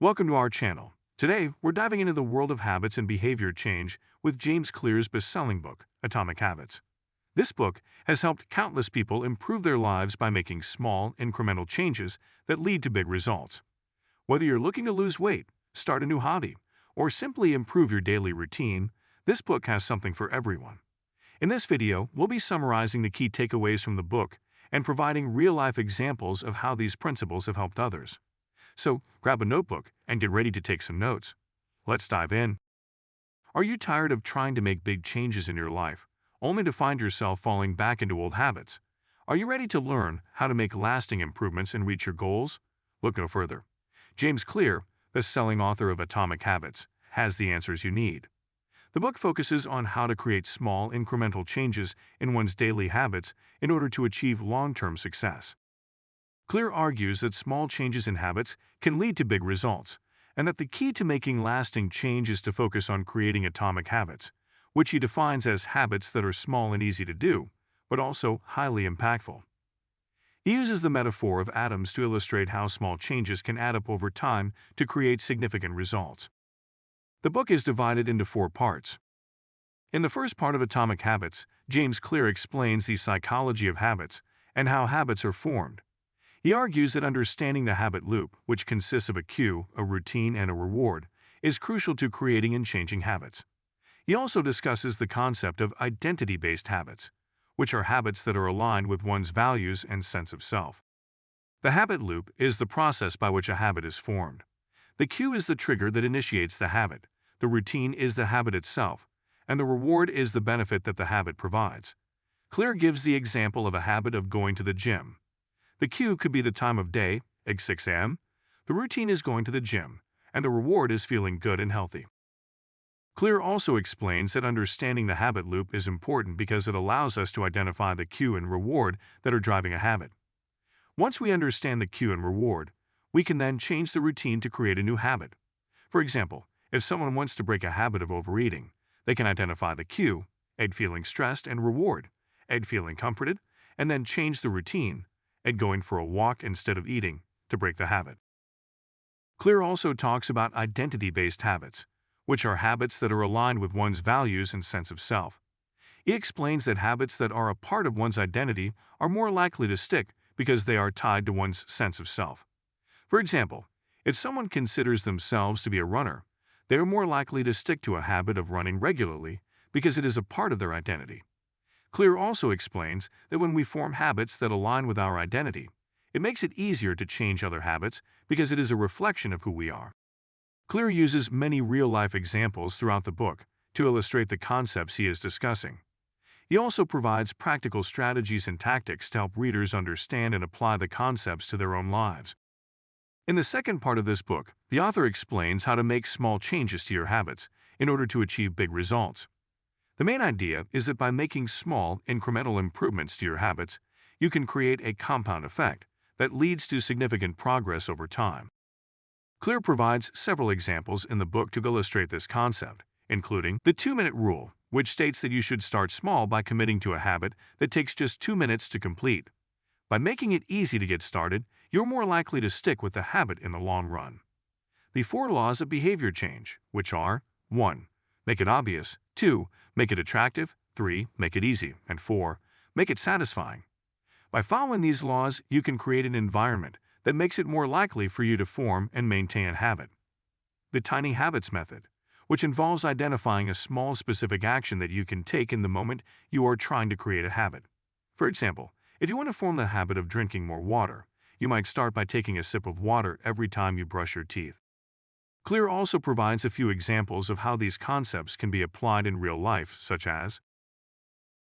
Welcome to our channel. Today, we're diving into the world of habits and behavior change with James Clear's best-selling book, Atomic Habits. This book has helped countless people improve their lives by making small, incremental changes that lead to big results. Whether you're looking to lose weight, start a new hobby, or simply improve your daily routine, this book has something for everyone. In this video, we'll be summarizing the key takeaways from the book and providing real-life examples of how these principles have helped others. So, grab a notebook and get ready to take some notes. Let's dive in. Are you tired of trying to make big changes in your life, only to find yourself falling back into old habits? Are you ready to learn how to make lasting improvements and reach your goals? Look no further. James Clear, best-selling author of Atomic Habits, has the answers you need. The book focuses on how to create small, incremental changes in one's daily habits in order to achieve long-term success. Clear argues that small changes in habits can lead to big results, and that the key to making lasting change is to focus on creating atomic habits, which he defines as habits that are small and easy to do, but also highly impactful. He uses the metaphor of atoms to illustrate how small changes can add up over time to create significant results. The book is divided into 4 parts. In the first part of Atomic Habits, James Clear explains the psychology of habits and how habits are formed. He argues that understanding the habit loop, which consists of a cue, a routine, and a reward, is crucial to creating and changing habits. He also discusses the concept of identity-based habits, which are habits that are aligned with one's values and sense of self. The habit loop is the process by which a habit is formed. The cue is the trigger that initiates the habit, the routine is the habit itself, and the reward is the benefit that the habit provides. Clear gives the example of a habit of going to the gym. The cue could be the time of day, at 6 a.m., the routine is going to the gym, and the reward is feeling good and healthy. Clear also explains that understanding the habit loop is important because it allows us to identify the cue and reward that are driving a habit. Once we understand the cue and reward, we can then change the routine to create a new habit. For example, if someone wants to break a habit of overeating, they can identify the cue, add feeling stressed, and reward, add feeling comforted, and then change the routine, and going for a walk instead of eating, to break the habit. Clear also talks about identity-based habits, which are habits that are aligned with one's values and sense of self. He explains that habits that are a part of one's identity are more likely to stick because they are tied to one's sense of self. For example, if someone considers themselves to be a runner, they are more likely to stick to a habit of running regularly because it is a part of their identity. Clear also explains that when we form habits that align with our identity, it makes it easier to change other habits because it is a reflection of who we are. Clear uses many real-life examples throughout the book to illustrate the concepts he is discussing. He also provides practical strategies and tactics to help readers understand and apply the concepts to their own lives. In the second part of this book, the author explains how to make small changes to your habits in order to achieve big results. The main idea is that by making small, incremental improvements to your habits, you can create a compound effect that leads to significant progress over time. Clear provides several examples in the book to illustrate this concept, including the 2-minute rule, which states that you should start small by committing to a habit that takes just 2 minutes to complete. By making it easy to get started, you're more likely to stick with the habit in the long run. The 4 laws of behavior change, which are 1. Make it obvious. 2. Make it attractive. 3. Make it easy. And 4. Make it satisfying. By following these laws, you can create an environment that makes it more likely for you to form and maintain a habit. The tiny habits method, which involves identifying a small specific action that you can take in the moment you are trying to create a habit. For example, if you want to form the habit of drinking more water, you might start by taking a sip of water every time you brush your teeth. Clear also provides a few examples of how these concepts can be applied in real life, such as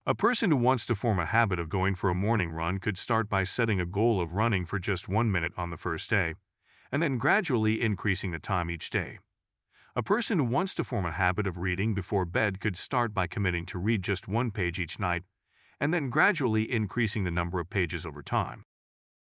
a person who wants to form a habit of going for a morning run could start by setting a goal of running for just 1 minute on the first day, and then gradually increasing the time each day. A person who wants to form a habit of reading before bed could start by committing to read just 1 page each night, and then gradually increasing the number of pages over time.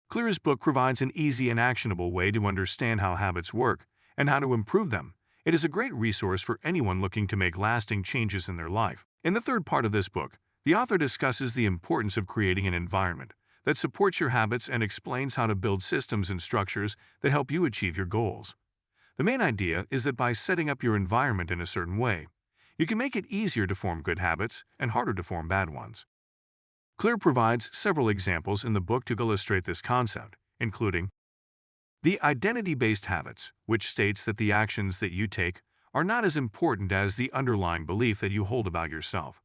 Clear's book provides an easy and actionable way to understand how habits work and how to improve them. It is a great resource for anyone looking to make lasting changes in their life. In the third part of this book, the author discusses the importance of creating an environment that supports your habits and explains how to build systems and structures that help you achieve your goals. The main idea is that by setting up your environment in a certain way, you can make it easier to form good habits and harder to form bad ones. Clear provides several examples in the book to illustrate this concept, including the identity-based habits, which states that the actions that you take are not as important as the underlying belief that you hold about yourself.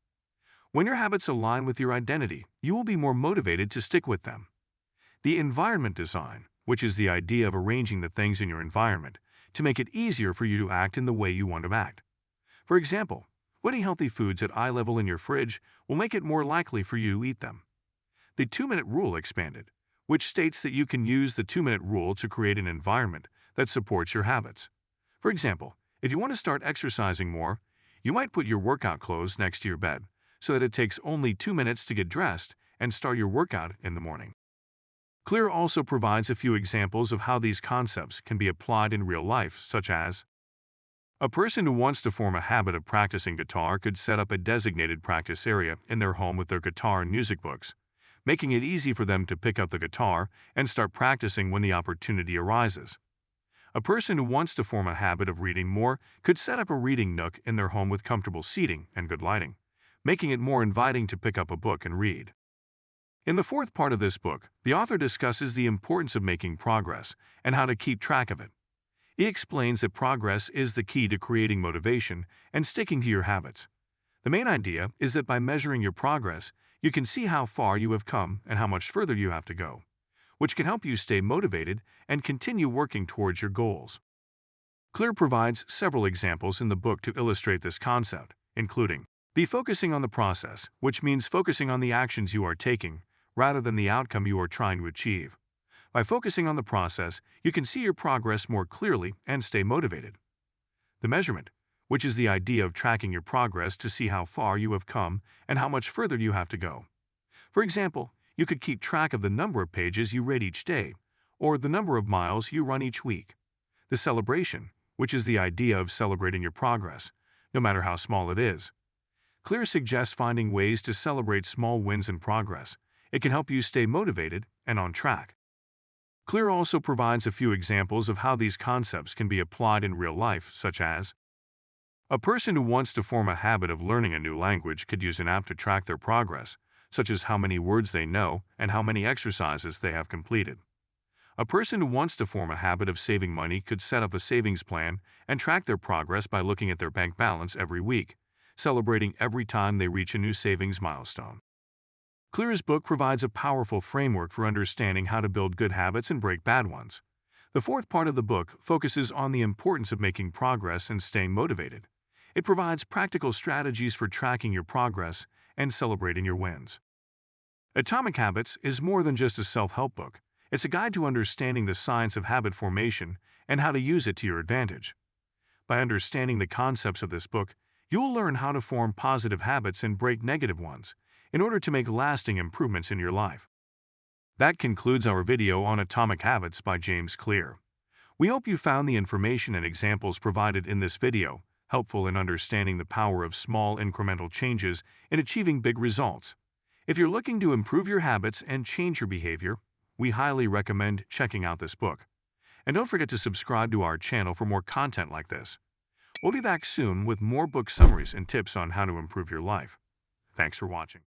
When your habits align with your identity, you will be more motivated to stick with them. The environment design, which is the idea of arranging the things in your environment to make it easier for you to act in the way you want to act. For example, putting healthy foods at eye level in your fridge will make it more likely for you to eat them. The 2-minute rule expanded, which states that you can use the 2-minute rule to create an environment that supports your habits. For example, if you want to start exercising more, you might put your workout clothes next to your bed so that it takes only 2 minutes to get dressed and start your workout in the morning. Clear also provides a few examples of how these concepts can be applied in real life, such as a person who wants to form a habit of practicing guitar could set up a designated practice area in their home with their guitar and music books, making it easy for them to pick up the guitar and start practicing when the opportunity arises. A person who wants to form a habit of reading more could set up a reading nook in their home with comfortable seating and good lighting, making it more inviting to pick up a book and read. In the fourth part of this book, the author discusses the importance of making progress and how to keep track of it. He explains that progress is the key to creating motivation and sticking to your habits. The main idea is that by measuring your progress, you can see how far you have come and how much further you have to go, which can help you stay motivated and continue working towards your goals. Clear provides several examples in the book to illustrate this concept, including be focusing on the process, which means focusing on the actions you are taking rather than the outcome you are trying to achieve. By focusing on the process, you can see your progress more clearly and stay motivated. The measurement, which is the idea of tracking your progress to see how far you have come and how much further you have to go. For example, you could keep track of the number of pages you read each day, or the number of miles you run each week. The celebration, which is the idea of celebrating your progress, no matter how small it is. Clear suggests finding ways to celebrate small wins in progress. It can help you stay motivated and on track. Clear also provides a few examples of how these concepts can be applied in real life, such as a person who wants to form a habit of learning a new language could use an app to track their progress, such as how many words they know and how many exercises they have completed. A person who wants to form a habit of saving money could set up a savings plan and track their progress by looking at their bank balance every week, celebrating every time they reach a new savings milestone. Clear's book provides a powerful framework for understanding how to build good habits and break bad ones. The fourth part of the book focuses on the importance of making progress and staying motivated. It provides practical strategies for tracking your progress and celebrating your wins. Atomic Habits is more than just a self-help book. It's a guide to understanding the science of habit formation and how to use it to your advantage. By understanding the concepts of this book, you will learn how to form positive habits and break negative ones in order to make lasting improvements in your life. That concludes our video on Atomic Habits by James Clear. We hope you found the information and examples provided in this video helpful in understanding the power of small incremental changes in achieving big results. If you're looking to improve your habits and change your behavior, we highly recommend checking out this book. And don't forget to subscribe to our channel for more content like this. We'll be back soon with more book summaries and tips on how to improve your life. Thanks for watching.